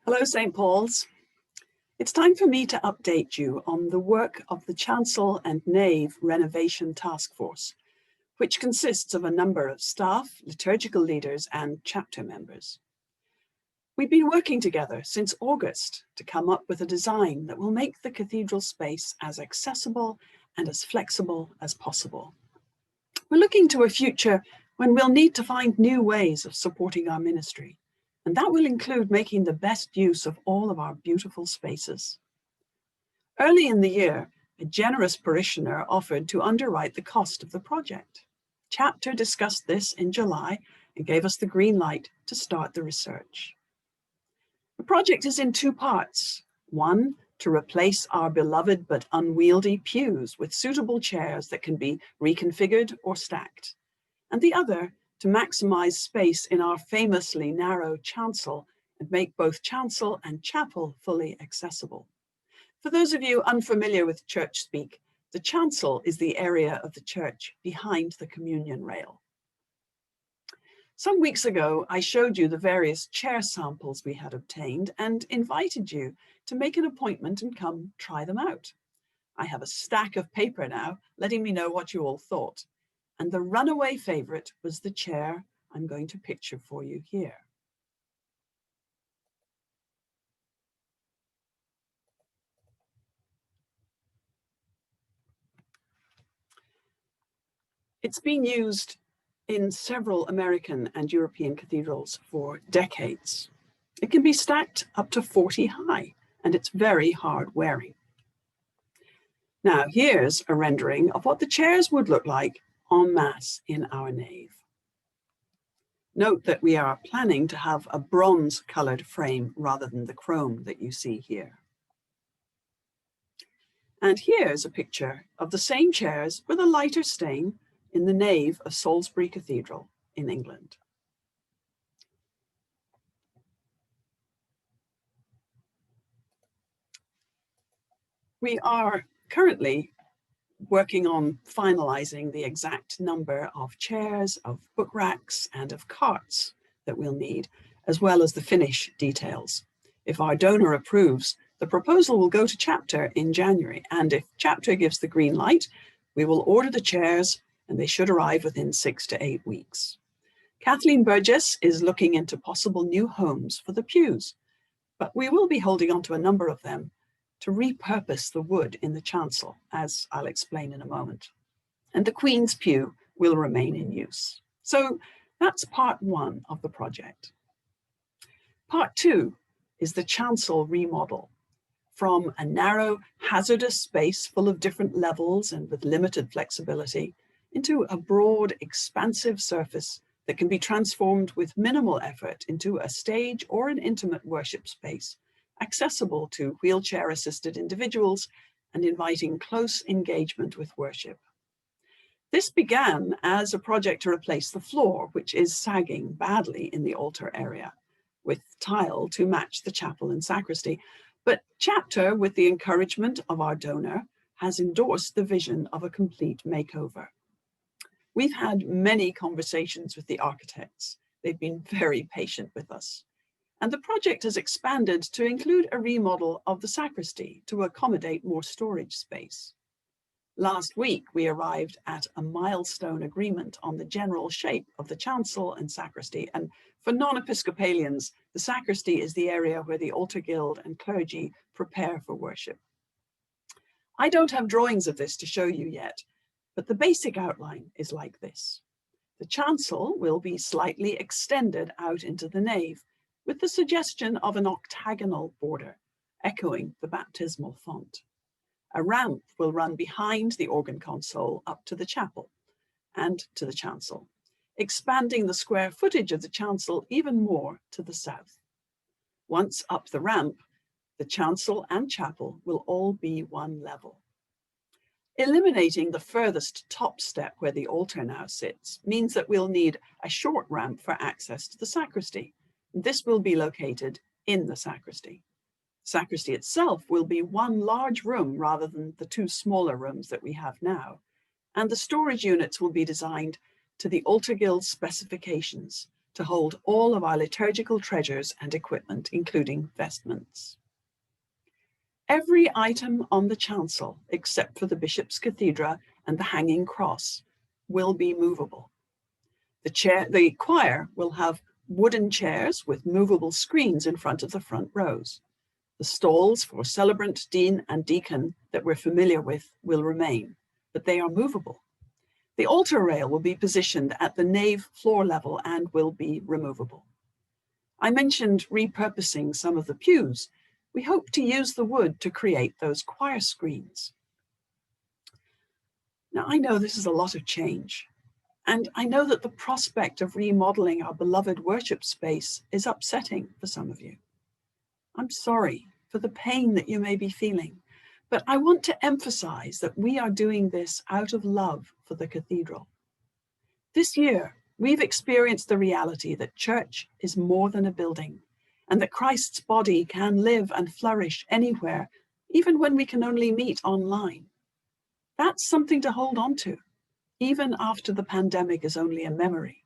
Hello, St. Paul's. It's time for me to update you on the work of the Chancel and Nave Renovation Task Force, which consists of a number of staff, liturgical leaders, and chapter members. We've been working together since August to come up with a design that will make the cathedral space as accessible and as flexible as possible. We're looking to a future when we'll need to find new ways of supporting our ministry, and that will include making the best use of all of our beautiful spaces. Early in the year, a generous parishioner offered to underwrite the cost of the project. Chapter discussed this in July and gave us the green light to start the research. The project is in two parts. One, to replace our beloved but unwieldy pews with suitable chairs that can be reconfigured or stacked. And the other, to maximize space in our famously narrow chancel and make both chancel and chapel fully accessible. For those of you unfamiliar with church speak, the chancel is the area of the church behind the communion rail. Some weeks ago, I showed you the various chair samples we had obtained and invited you to make an appointment and come try them out. I have a stack of paper now letting me know what you all thought. And the runaway favorite was the chair I'm going to picture for you here. It's been used in several American and European cathedrals for decades. It can be stacked up to 40 high, and it's very hard wearing. Now, here's a rendering of what the chairs would look like en masse in our nave. Note that we are planning to have a bronze-colored frame rather than the chrome that you see here. And here's a picture of the same chairs with a lighter stain in the nave of Salisbury Cathedral in England. We are currently working on finalizing the exact number of chairs, of book racks, and of carts that we'll need, as well as the finish details. If our donor approves, the proposal will go to chapter in January, and if chapter gives the green light, we will order the chairs and they should arrive within 6 to 8 weeks. Kathleen Burgess is looking into possible new homes for the pews, but we will be holding on to a number of them to repurpose the wood in the chancel, as I'll explain in a moment. And the Queen's pew will remain in use. So that's part one of the project. Part two is the chancel remodel. From a narrow, hazardous space full of different levels and with limited flexibility, into a broad, expansive surface that can be transformed with minimal effort into a stage or an intimate worship space, accessible to wheelchair-assisted individuals and inviting close engagement with worship. This began as a project to replace the floor, which is sagging badly in the altar area, with tile to match the chapel and sacristy. But chapter, with the encouragement of our donor, has endorsed the vision of a complete makeover. We've had many conversations with the architects. They've been very patient with us. And the project has expanded to include a remodel of the sacristy to accommodate more storage space. Last week, we arrived at a milestone agreement on the general shape of the chancel and sacristy. And for non-Episcopalians, the sacristy is the area where the altar guild and clergy prepare for worship. I don't have drawings of this to show you yet, but the basic outline is like this. The chancel will be slightly extended out into the nave, with the suggestion of an octagonal border, echoing the baptismal font. A ramp will run behind the organ console up to the chapel and to the chancel, expanding the square footage of the chancel even more to the south. Once up the ramp, the chancel and chapel will all be one level. Eliminating the furthest top step where the altar now sits means that we'll need a short ramp for access to the sacristy. This will be located in the sacristy. Sacristy itself will be one large room rather than the two smaller rooms that we have now. And the storage units will be designed to the altar guild specifications to hold all of our liturgical treasures and equipment, including vestments. Every item on the chancel, except for the Bishop's Cathedra and the hanging cross, will be movable. The choir will have wooden chairs with movable screens in front of the front rows. The stalls for celebrant, dean, and deacon that we're familiar with will remain, but they are movable. The altar rail will be positioned at the nave floor level and will be removable. I mentioned repurposing some of the pews. We hope to use the wood to create those choir screens. Now, I know this is a lot of change, and I know that the prospect of remodeling our beloved worship space is upsetting for some of you. I'm sorry for the pain that you may be feeling, but I want to emphasize that we are doing this out of love for the cathedral. This year, we've experienced the reality that church is more than a building, and that Christ's body can live and flourish anywhere, even when we can only meet online. That's something to hold on to, even after the pandemic is only a memory.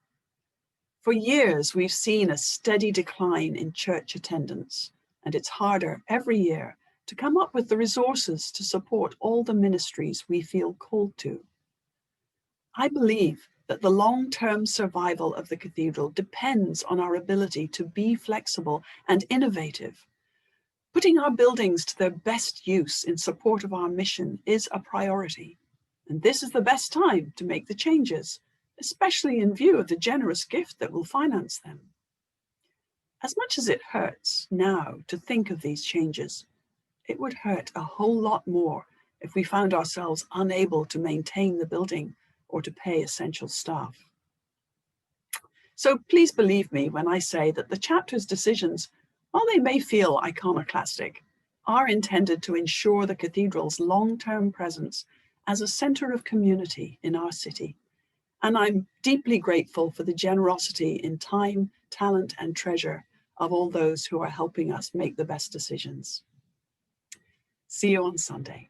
For years, we've seen a steady decline in church attendance, and it's harder every year to come up with the resources to support all the ministries we feel called to. I believe that the long-term survival of the cathedral depends on our ability to be flexible and innovative. Putting our buildings to their best use in support of our mission is a priority, and this is the best time to make the changes, especially in view of the generous gift that will finance them. As much as it hurts now to think of these changes, it would hurt a whole lot more if we found ourselves unable to maintain the building or to pay essential staff. So please believe me when I say that the chapter's decisions, while they may feel iconoclastic, are intended to ensure the cathedral's long-term presence as a center of community in our city. And I'm deeply grateful for the generosity in time, talent, and treasure of all those who are helping us make the best decisions. See you on Sunday.